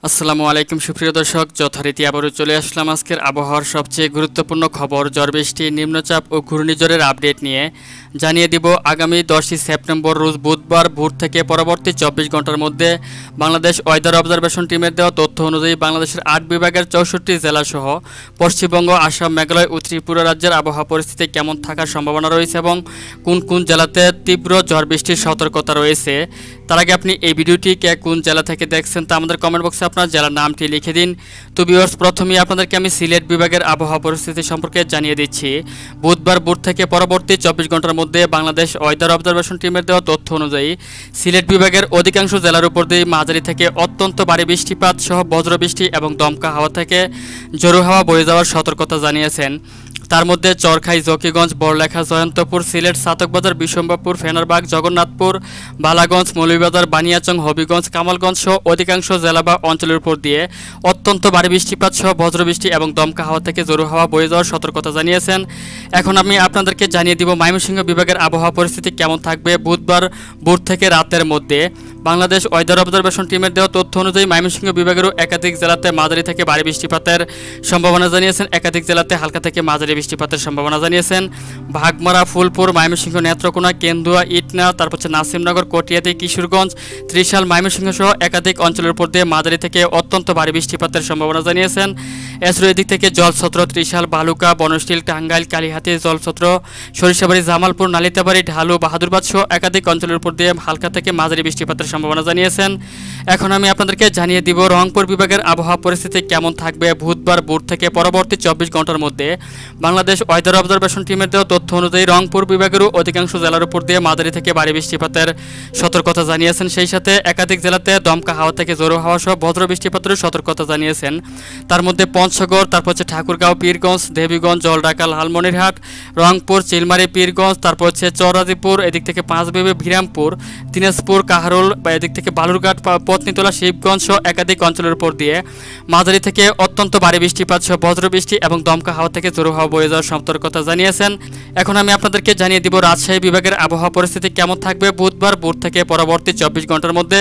আসসালামু আলাইকুম সুপ্রিয় দর্শক, যথারীতি আবারও চলে আসলাম আজকের আবহাওয়ার সবচেয়ে গুরুত্বপূর্ণ খবর ঝড় বৃষ্টি, নিম্নচাপ ও ঘূর্ণিঝড়ের আপডেট নিয়ে। জানিয়ে দিব আগামী 10ই সেপ্টেম্বর রোজ বুধবার ভোর থেকে পরবর্তী 24 ঘন্টার মধ্যে বাংলাদেশ ওয়েদার অবজারভেশন টিমের দেওয়া তথ্য অনুযায়ী বাংলাদেশের 8 বিভাগের 64টি জেলাসহ পশ্চিমবঙ্গ, আসাম, মেঘালয় ও ত্রিপুরা রাজ্যের আবহাওয়া পরিস্থিতি কেমন থাকার সম্ভাবনা রয়েছে এবং কোন কোন জেলাতে তীব্র ঝড় বৃষ্টির সতর্কতা রয়েছে। তার আগে আপনি এই ভিডিওটি কে কোন জেলা থেকে দেখছেন তা আমাদের কমেন্ট বক্সে আপনার জেলার নামটি লিখে দিন। তো ভিউয়ার্স, প্রথমেই আপনাদেরকে আমি সিলেট বিভাগের আবহাওয়া পরিস্থিতি সম্পর্কে জানিয়ে দিচ্ছি। বুধবার ভোর থেকে পরবর্তী 24 ঘন্টার মধ্যে বাংলাদেশ ওয়েদার অবজারভেশন টিমের দেওয়া তথ্য অনুযায়ী সিলেট বিভাগের অধিকাংশ জেলার উপর দিয়ে মাঝারি থেকে অত্যন্ত ভারী বৃষ্টিপাত সহ বজ্রবৃষ্টি এবং দমকা হাওয়া থেকে ঝোড়ো হাওয়া বয়ে যাওয়ার সতর্কতা জানিয়েছেন। তার মধ্যে চরখাই, জকিগঞ্জ, বড়লেখা, জয়ন্তপুর, সিলেট, সাতকবাজার, বিশম্বাপুর, ফেনারবাগ, জগন্নাথপুর, বালাগঞ্জ, মৌলভীবাজার, বানিয়াচং, হবিগঞ্জ, কামালগঞ্জ সহ অধিকাংশ জেলা বা অঞ্চলের উপর দিয়ে অত্যন্ত ভারী বৃষ্টিপাত সহ বজ্রবৃষ্টি এবং দমকা হাওয়া থেকে ঝোড়ো হাওয়া বয়ে যাওয়ার সতর্কতা জানিয়েছেন। এখন আমি আপনাদেরকে জানিয়ে দিব ময়মনসিংহ বিভাগের আবহাওয়া পরিস্থিতি কেমন থাকবে বুধবার ভোর থেকে রাতের মধ্যে। বাংলাদেশ ওয়েদার অবজারভেশন টিমের দেওয়া তথ্য অনুযায়ী ময়মনসিংহ বিভাগেরও একাধিক জেলাতে মাঝারি থেকে ভারী বৃষ্টিপাতের সম্ভাবনা জানিয়েছেন। একাধিক জেলাতে হালকা থেকে মাঝারি বৃষ্টিপাতের সম্ভাবনা জানিয়েছেন। ভাগমারা, ফুলপুর, ময়মনসিংহ, নেত্রকোনা, কেন্দুয়া, ইটনা, তারপর হচ্ছে নাসিমনগর, কটিয়াদি, কিশোরগঞ্জ, ত্রিশাল, ময়মনসিংহ সহ একাধিক অঞ্চলের উপর দিয়ে মাঝারি থেকে অত্যন্ত ভারী বৃষ্টিপাতের সম্ভাবনা জানিয়েছেন। এছাড়াও এদিক থেকে জলছত্র, ত্রিশাল, বালুকা, বনশীল, টাঙ্গাইল, কালীহাতি, জলছত্র, সরিষাবাড়ি, জামালপুর, নালিতাবাড়ি, ঢালু, বাহাদুরবাদ সহ একাধিক অঞ্চলের উপর দিয়ে হালকা থেকে মাঝারি বৃষ্টিপাতের সম্ভাবনা জানিয়েছেন। এখন আমি আপনাদেরকে জানিয়ে দিব রংপুর বিভাগের আবহাওয়া পরিস্থিতি কেমন থাকবে বুধবার ভোর থেকে পরবর্তী 24 ঘন্টার মধ্যে। বাংলাদেশ ওয়েদার অবজারভেশন টিমের দেওয়া তথ্য অনুযায়ী রংপুর বিভাগেরও অধিকাংশ জেলার উপর দিয়ে মাঝারি থেকে ভারী বৃষ্টিপাতের সতর্কতা জানিয়েছেন। সেই সাথে একাধিক জেলাতে দমকা হাওয়া থেকে ঝোড়ো হাওয়া সহ বজ্র বৃষ্টিপাতের সতর্কতা জানিয়েছেন। তার মধ্যে পঞ্চগড়, তারপর হচ্ছে ঠাকুরগাঁও, পীরগঞ্জ, দেবীগঞ্জ, জলঢাকা, লালমনিরহাট, রংপুর, চিলমারি, পীরগঞ্জ, তারপর হচ্ছে চৌরাজিপুর, এদিক থেকে পাঁচবিবি, বিরামপুর, দিনাজপুর, কাহারোল বা এদিক থেকে বালুরঘাট, পত্নীতলা, শিবগঞ্জ সহ একাধিক অঞ্চলের উপর দিয়ে মাঝারি থেকে অত্যন্ত ভারী বৃষ্টিপাত সহ বজ্রবৃষ্টি এবং দমকা হাওয়া থেকে ঝোড়ো হাওয়া বয়ে যাওয়ার সতর্কতা জানিয়েছেন। এখন আমি আপনাদেরকে জানিয়ে দিব রাজশাহী বিভাগের আবহাওয়া পরিস্থিতি কেমন থাকবে বুধবার ভোর থেকে পরবর্তী 24 ঘন্টার মধ্যে।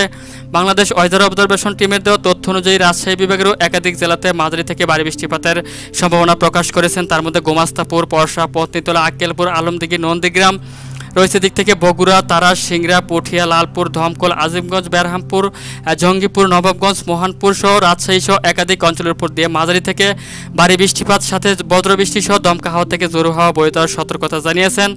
বাংলাদেশ ওয়েদার অবজারভেশন টিমের দেওয়া তথ্য অনুযায়ী রাজশাহী বিভাগেরও একাধিক জেলাতে মাঝারি থেকে ভারী বৃষ্টিপাতের সম্ভাবনা প্রকাশ করেছেন। তার মধ্যে গোমাস্তাপুর, পরশা, পত্নীতলা, আক্কেলপুর, আলমদিঘি, নন্দীগ্রাম রয়েছে। দিক থেকে বগুড়া, তারাস, সিংড়া, পুঠিয়া, লালপুর, ধমকল, আজিমগঞ্জ, বেরহামপুর, জঙ্গিপুর, নবাবগঞ্জ, মোহনপুর সহ রাজশাহী সহ একাধিক অঞ্চলের উপর দিয়ে মাঝারি থেকে ভারী বৃষ্টিপাত সাথে বজ্রবৃষ্টি সহ দমকা হাওয়া থেকে ঝোড়ো হাওয়া বয়ে যাওয়ার সতর্কতা জানিয়েছেন।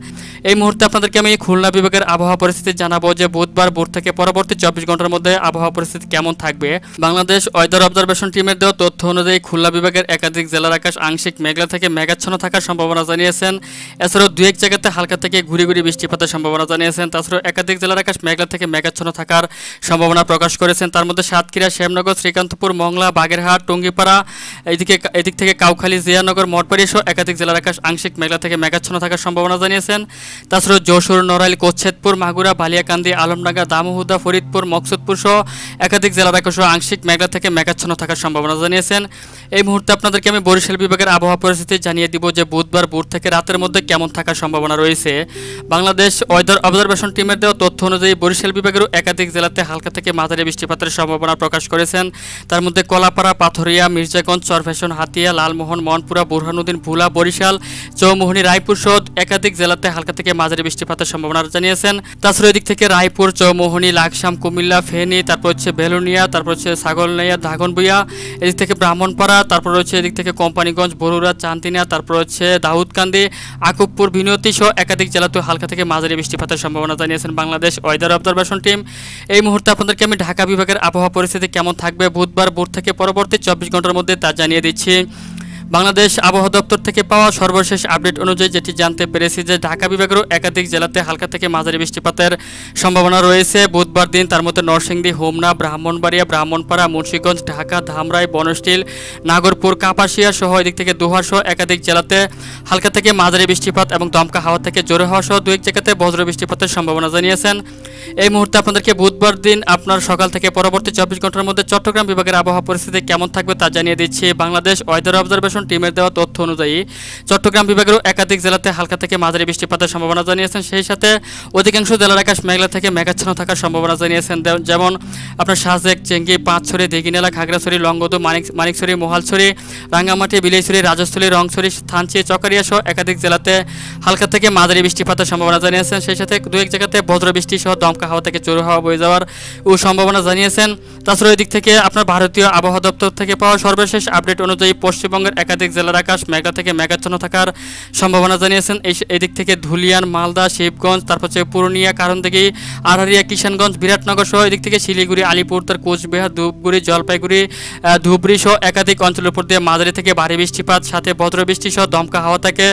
এই মুহূর্তে আপনাদেরকে আমি খুলনা বিভাগের আবহাওয়া পরিস্থিতি জানাবো যে বুধবার ভোর থেকে পরবর্তী 24 ঘন্টার মধ্যে আবহাওয়া পরিস্থিতি কেমন থাকবে। বাংলাদেশ ওয়েদার অবজারভেশন টিমের দেওয়া তথ্য অনুযায়ী খুলনা বিভাগের একাধিক জেলার আকাশ আংশিক মেঘলা থেকে মেঘাচ্ছন্ন থাকার সম্ভাবনা জানিয়েছেন। এছাড়াও দু এক জায়গাতে হালকা থেকে ঘুরি ঘুরি বৃষ্টিপাতের সম্ভাবনা জানিয়েছেন। তাছাড়াও একাধিক জেলার আকাশ মেঘলা থেকে মেঘাচ্ছন্ন থাকার সম্ভাবনা প্রকাশ করেছেন। তার মধ্যে সাতক্ষীরা, শ্যামনগর, শ্রীকান্তপুর, মংলা, বাগেরহাট, টঙ্গিপাড়া, এদিক থেকে কাউখালী, জিয়ানগর, মঠবাড়ি সহ একাধিক জেলার আকাশ আংশিক মেঘলা থেকে মেঘাচ্ছন্ন থাকার সম্ভাবনা জানিয়েছেন। তাছাড়াও যশোর, নড়াইল, কোচ্ছেদপুর, মাগুরা, বালিয়াকান্দি, আলমডাঙ্গা, দামোহুদা, ফরিদপুর, মকসুদপুর সহ একাধিক জেলার আকাশ আংশিক মেঘলা থেকে মেঘাচ্ছন্ন থাকার সম্ভাবনা জানিয়েছেন। এই মুহূর্তে আপনাদেরকে আমি বরিশাল বিভাগের আবহাওয়া পরিস্থিতি জানিয়ে দিব যে বুধবার ভোর থেকে রাতের মধ্যে কেমন থাকার সম্ভাবনা রয়েছে। বাংলাদেশ ওয়েদার অবজারভেশন টিমের দেওয়া তথ্য অনুযায়ী বরিশাল বিভাগেরও একাধিক জেলাতে হালকা থেকে মাঝারি বৃষ্টিপাতের সম্ভাবনা প্রকাশ করেছেন। তার মধ্যে কলাপাড়া, পাথরিয়া, মির্জাগঞ্জ, চরফ্যাশন, হাতিয়া, লালমোহন, মনপুরা, বুরহানুদ্দিন, ভুলা, বরিশাল, চৌমোহনী, রায়পুর সহ একাধিক জেলাতে হালকা থেকে মাঝারি বৃষ্টিপাতের সম্ভাবনা জানিয়েছেন। তাছাড়া এদিক থেকে রায়পুর, চৌমোহনী, লাকসাম, কুমিল্লা, ফেনী, তারপর হচ্ছে বেলুনিয়া, তারপর হচ্ছে ছাগলনাইয়া, ধাগনবুইয়া, এদিক থেকে ব্রাহ্মণপাড়া, তারপর হচ্ছে এদিক থেকে কোম্পানিগঞ্জ, বরুড়া, চান্দিনা, তারপর হচ্ছে দাউদকান্দি, আকুবপুর, বিনতি সহ একাধিক জেলাতে হালকা থেকে মাঝারি বৃষ্টিপাতের সম্ভাবনা জানিয়েছেন বাংলাদেশ ওয়েদার অবজারভেশন টিম। এই মুহূর্তে আপনাদেরকে আমি ঢাকা বিভাগের আবহাওয়া পরিস্থিতি কেমন থাকবে বুধবার ভোর থেকে পরবর্তী 24 ঘন্টার মধ্যে তা জানিয়ে দিচ্ছি। বাংলাদেশ আবহাওয়া দপ্তর থেকে পাওয়া সর্বশেষ আপডেট অনুযায়ী যেটি জানতে পেরেছি যে ঢাকা বিভাগেরও একাধিক জেলাতে হালকা থেকে মাঝারি বৃষ্টিপাতের সম্ভাবনা রয়েছে বুধবার দিন। তার মধ্যে নরসিংদী, হোমনা, ব্রাহ্মণবাড়িয়া, ব্রাহ্মণপাড়া, মুন্সিগঞ্জ, ঢাকা, ধামরাই, বনশীল, নাগরপুর, কাপাসিয়া সহ এদিক থেকে দোহার সহ একাধিক জেলাতে হালকা থেকে মাঝারি বৃষ্টিপাত এবং দমকা হাওয়া থেকে জোরে হাওয়া সহ দু এক জায়গাতে বজ্র বৃষ্টিপাতের সম্ভাবনা জানিয়েছেন। এই মুহূর্তে আপনাদেরকে বুধবার দিন আপনার সকাল থেকে পরবর্তী 24 ঘন্টার মধ্যে চট্টগ্রাম বিভাগের আবহাওয়া পরিস্থিতি কেমন থাকবে তা জানিয়ে দিচ্ছি। বাংলাদেশ ওয়েদার অবজারভেশন সংগঠন টিমের দেওয়া তথ্য অনুযায়ী চট্টগ্রাম বিভাগের একাধিক জেলাতে হালকা থেকে মাঝারি বৃষ্টিপাতের সম্ভাবনা জানিয়েছেন। সেই সাথে অধিকাংশ জেলার আকাশ মেঘলা থেকে মেঘাচ্ছন্ন থাকার সম্ভাবনা জানিয়েছেন। যেমন আপনার সাজেক, চেঙ্গি, পাঁচছড়ি, দিঘিনালা, খাগড়াছড়ি, লংগদু, মানিকছড়ি, মোহালছড়ি, রাঙ্গামাটি, বিলাইছড়ি, রাজস্থলী, রংছড়ি, থানচি, চকারিয়া সহ একাধিক জেলাতে হালকা থেকে মাঝারি বৃষ্টিপাতের সম্ভাবনা জানিয়েছেন। সেই সাথে দু এক জায়গাতে বজ্রবৃষ্টি সহ দমকা হাওয়া থেকে জোর হাওয়া বয়ে যাওয়ার সম্ভাবনা জানিয়েছেন। তাছাড়া এদিক থেকে আপনার ভারতীয় আবহাওয়া দপ্তর থেকে পাওয়া সর্বশেষ আপডেট অনুযায়ী পশ্চিমবঙ্গের একাধিক জেলার আকাশ মেঘলা থেকে মেঘাচ্ছন্ন থাকার সম্ভাবনা জানিয়েছেন। এদিক থেকে ধুলিয়ান, মালদা, শিবগঞ্জ, তারপর হচ্ছে পুরুলিয়া, কারণদিঘি, আড়ারিয়া, কিষানগঞ্জ, বিরাটনগর সহ এদিক থেকে শিলিগুড়ি, আলিপুরদুয়ার, কোচবিহার, ধূপগুড়ি, জলপাইগুড়ি, ধুবড়ী সহ একাধিক অঞ্চলের উপর দিয়ে মাঝারি থেকে ভারী বৃষ্টিপাত সাথে বজ্রবৃষ্টি সহ দমকা হাওয়া থেকে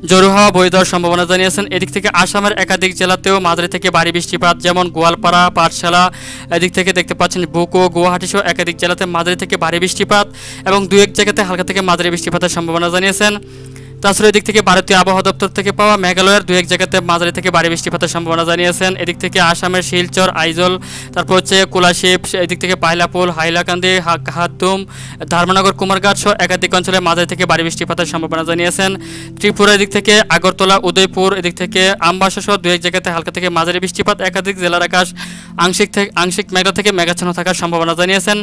জোর হাওয়া বয়ে যাওয়ার সম্ভাবনা জানিয়েছেন। এদিক থেকে আসামের একাধিক জেলাতেও মাঝারি থেকে ভারী বৃষ্টিপাত, যেমন গোয়ালপাড়া, পাঠশালা, এদিক থেকে দেখতে পাচ্ছেন বুকো, গুয়াহাটি সহ একাধিক জেলাতে মাঝারি থেকে ভারী বৃষ্টিপাত এবং দু এক জায়গাতে হালকা থেকে মাঝারি বৃষ্টিপাতের সম্ভাবনা জানিয়েছেন। তাছাড়া এদিক থেকে ভারতীয় আবহাওয়া দপ্তর থেকে পাওয়া মেঘালয়ের দু এক জায়গাতে মাঝারি থেকে ভারী বৃষ্টিপাতের সম্ভাবনা জানিয়েছেন। এদিক থেকে আসামের শিলচর, আইজল, তারপর হচ্ছে কোলাশিব, এদিক থেকে পাইলাপুল, হাইলাকান্দি, হাতদুম, ধর্মনগর, কুমারঘাট সহ একাধিক অঞ্চলে মাঝারি থেকে ভারী বৃষ্টিপাতের সম্ভাবনা জানিয়েছেন। ত্রিপুরা এদিক থেকে আগরতলা, উদয়পুর, এদিক থেকে আমবাসা সহ দু এক জায়গাতে হালকা থেকে মাঝারি বৃষ্টিপাত, একাধিক জেলার আকাশ আংশিক মেঘলা থেকে মেঘাচ্ছন্ন থাকার সম্ভাবনা জানিয়েছেন।